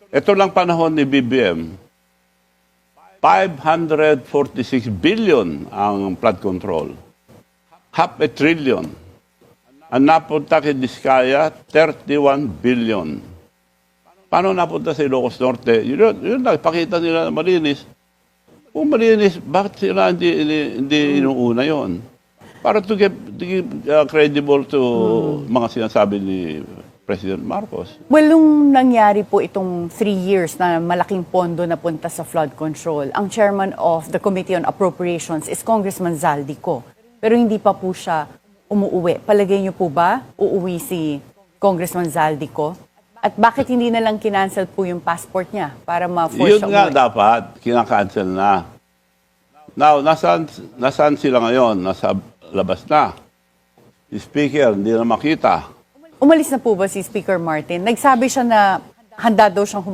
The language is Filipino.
Ito lang panahon ni BBM, 546 billion ang flood control. Half a trillion. Ang napunta kay Diskaya, 31 billion. Paano napunta sa Ilocos Norte? Yun lang, pakita nila na malinis. Kung malinis, bakit sila hindi inuuna yon? Para to give credible to mga sinasabi ni President Marcos. Well, nung nangyari po itong 3 years na malaking pondo na punta sa flood control, ang chairman of the Committee on Appropriations is Congressman Zaldico. Pero hindi pa po siya umuuwi. Palagay niyo po ba uuwi si Congressman Zaldico? At bakit hindi na lang kinancel po yung passport niya para ma-force Yun siya nga umuwi? dapat, kinakancel na. Now, nasaan sila ngayon? Nasa labas na. Si Speaker, hindi na makita. Umalis na po ba si Speaker Martin? Nagsabi siya na handa daw siyang